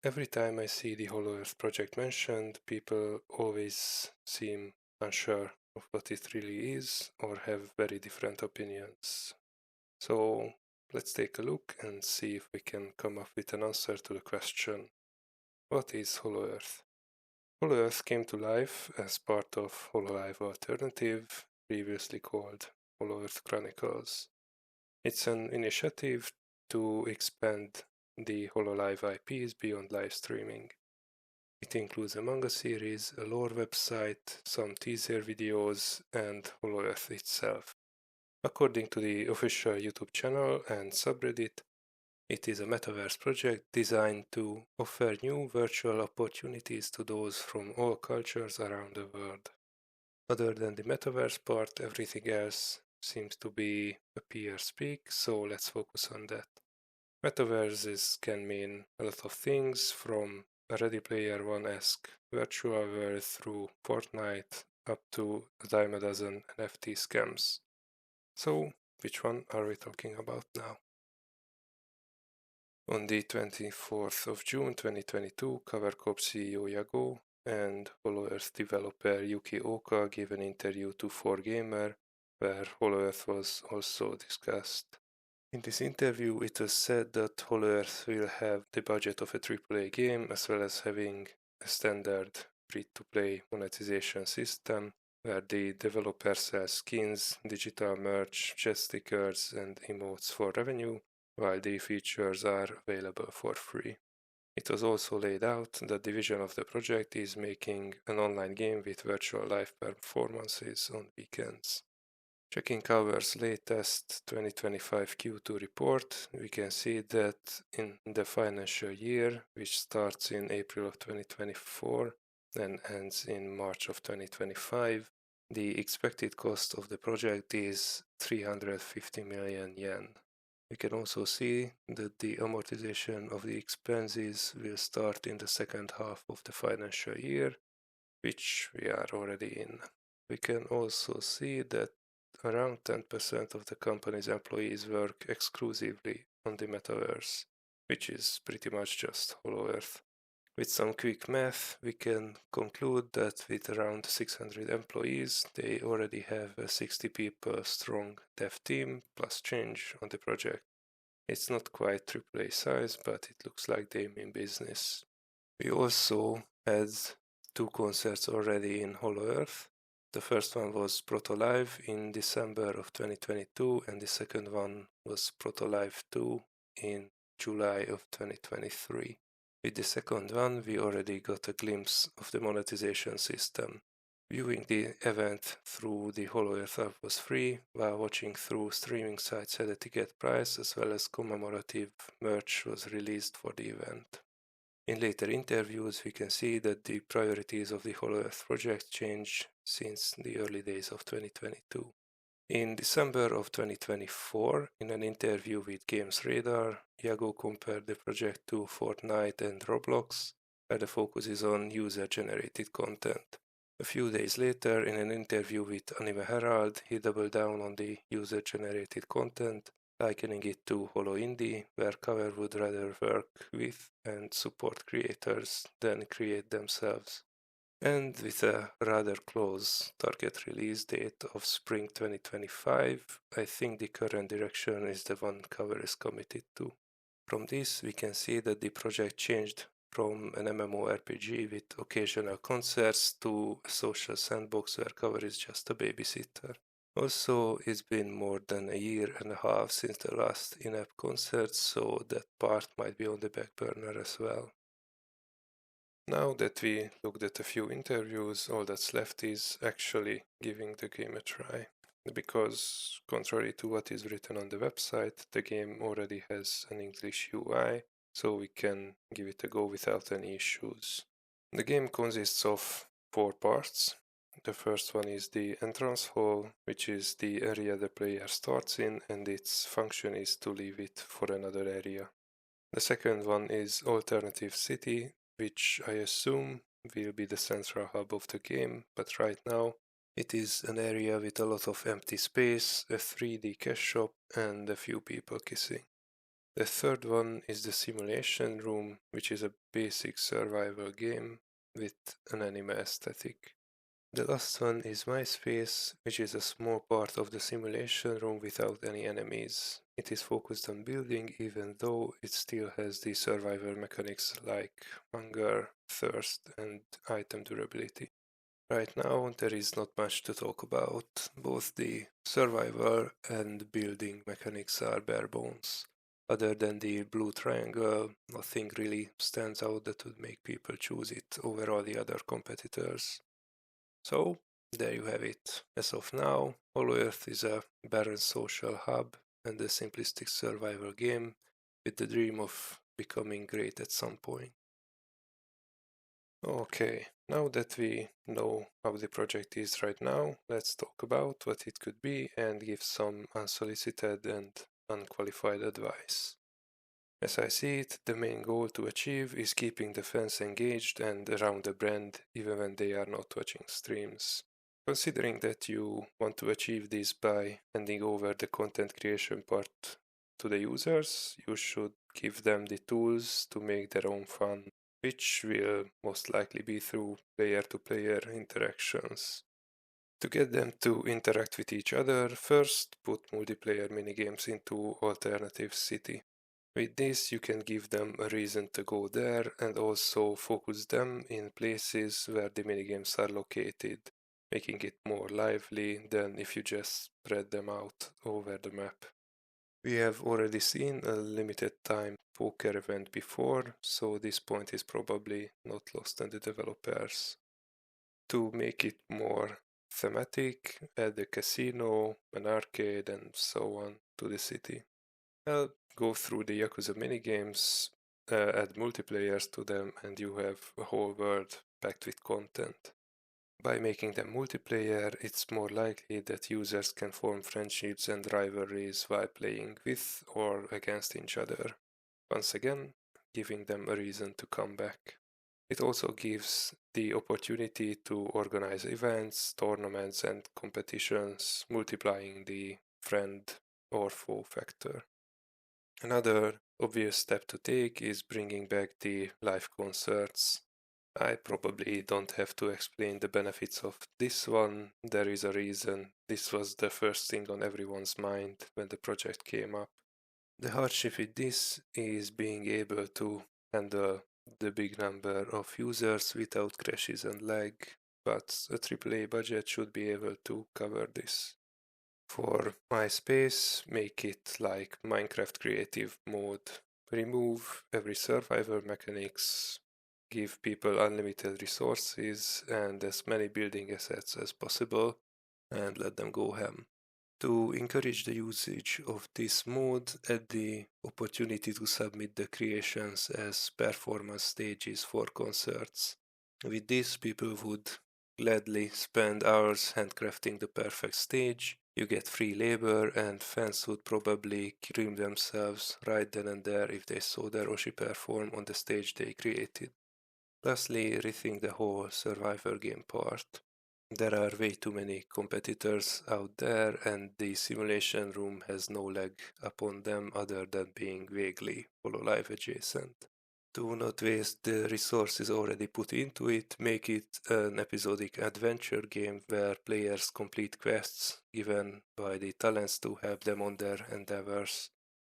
Every time I see the Holoearth project mentioned, people always seem unsure of what it really is or have very different opinions. So let's take a look and see if we can come up with an answer to the question, what is Holoearth? Holoearth came to life as part of Hololive Alternative, previously called Holoearth Chronicles. It's an initiative to expand the Hololive IPs beyond live streaming. It includes a manga series, a lore website, some teaser videos, and Holoearth itself. According to the official YouTube channel and subreddit, it is a metaverse project designed to offer new virtual opportunities to those from all cultures around the world. Other than the metaverse part, everything else seems to be a PR speak, so let's focus on that. Metaverses can mean a lot of things, from a Ready Player One-esque virtual world through Fortnite up to a dime a dozen NFT scams. So, which one are we talking about now? On the 24th of June 2022, CoverCorp CEO Yago and Holoearth developer Yuki Oka gave an interview to 4Gamer, where Holoearth was also discussed. In this interview, it was said that Holoearth will have the budget of a AAA game, as well as having a standard free-to-play monetization system, where the developer sells skins, digital merch, chest stickers, and emotes for revenue, while the features are available for free. It was also laid out that the vision of the project is making an online game with virtual live performances on weekends. Checking Cover's latest 2025 Q2 report, we can see that in the financial year, which starts in April of 2024 and ends in March of 2025, the expected cost of the project is 350 million yen. We can also see that the amortization of the expenses will start in the second half of the financial year, which we are already in. We can also see that around 10% of the company's employees work exclusively on the metaverse, which is pretty much just Holoearth. With some quick math, we can conclude that with around 600 employees, they already have a 60 people strong dev team plus change on the project. It's not quite AAA size, but it looks like they mean business. We also had 2 concerts already in Holoearth. The first one was Proto Live in December of 2022, and the second one was Proto Live 2 in July of 2023. With the second one, we already got a glimpse of the monetization system. Viewing the event through the Holoearth app was free, while watching through streaming sites had a ticket price, as well as commemorative merch was released for the event. In later interviews, we can see that the priorities of the Holoearth project changed since the early days of 2022. In December of 2024, in an interview with Games Radar, Yago compared the project to Fortnite and Roblox, where the focus is on user-generated content. A few days later, in an interview with Anime Herald, he doubled down on the user-generated content, likening it to Holo Indie, where Cover would rather work with and support creators than create themselves. And with a rather close target release date of spring 2025, I think the current direction is the one Cover is committed to. From this, we can see that the project changed from an MMORPG with occasional concerts to a social sandbox where Cover is just a babysitter. Also, it's been more than a year and a half since the last in-app concert, so that part might be on the back burner as well. Now that we looked at a few interviews, all that's left is actually giving the game a try. Because, contrary to what is written on the website, the game already has an English UI, so we can give it a go without any issues. The game consists of 4 parts. The first one is the entrance hall, which is the area the player starts in, and its function is to leave it for another area. The second one is Alternative City, which I assume will be the central hub of the game, but right now it is an area with a lot of empty space, a 3D cash shop, and a few people kissing. The third one is the Simulation Room, which is a basic survival game with an anime aesthetic. The last one is My Space, which is a small part of the simulation room without any enemies. It is focused on building, even though it still has the survival mechanics like hunger, thirst, and item durability. Right now, there is not much to talk about. Both the survival and building mechanics are bare bones. Other than the blue triangle, nothing really stands out that would make people choose it over all the other competitors. So, there you have it. As of now, Holoearth is a barren social hub and a simplistic survival game with the dream of becoming great at some point. Okay, now that we know how the project is right now, let's talk about what it could be and give some unsolicited and unqualified advice. As I see it, the main goal to achieve is keeping the fans engaged and around the brand even when they are not watching streams. Considering that you want to achieve this by handing over the content creation part to the users, you should give them the tools to make their own fun, which will most likely be through player-to-player interactions. To get them to interact with each other, first put multiplayer minigames into Alternative City. With this, you can give them a reason to go there and also focus them in places where the minigames are located, making it more lively than if you just spread them out over the map. We have already seen a limited time poker event before, so this point is probably not lost on the developers. To make it more thematic, add a casino, an arcade, and so on to the city. I'll go through the Yakuza minigames, add multiplayers to them, and you have a whole world packed with content. By making them multiplayer, it's more likely that users can form friendships and rivalries while playing with or against each other. Once again, giving them a reason to come back. It also gives the opportunity to organize events, tournaments, and competitions, multiplying the friend or foe factor. Another obvious step to take is bringing back the live concerts. I probably don't have to explain the benefits of this one. There is a reason. This was the first thing on everyone's mind when the project came up. The hardship with this is being able to handle the big number of users without crashes and lag, but a AAA budget should be able to cover this. For MySpace, make it like Minecraft creative mode. Remove every survival mechanics, give people unlimited resources and as many building assets as possible, and let them go ham. To encourage the usage of this mode, add the opportunity to submit the creations as performance stages for concerts. With this, people would gladly spend hours handcrafting the perfect stage. You get free labor, and fans would probably cream themselves right then and there if they saw their Oshi perform on the stage they created. Lastly, rethink the whole survivor game part. There are way too many competitors out there, and the simulation room has no leg upon them other than being vaguely Hololive adjacent. Do not waste the resources already put into it, make it an episodic adventure game where players complete quests given by the talents to help them on their endeavors.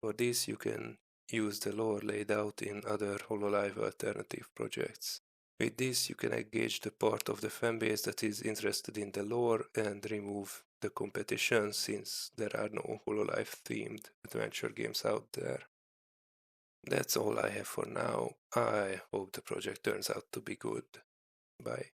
For this, you can use the lore laid out in other Hololive alternative projects. With this, you can engage the part of the fanbase that is interested in the lore and remove the competition since there are no Hololive themed adventure games out there. That's all I have for now. I hope the project turns out to be good. Bye.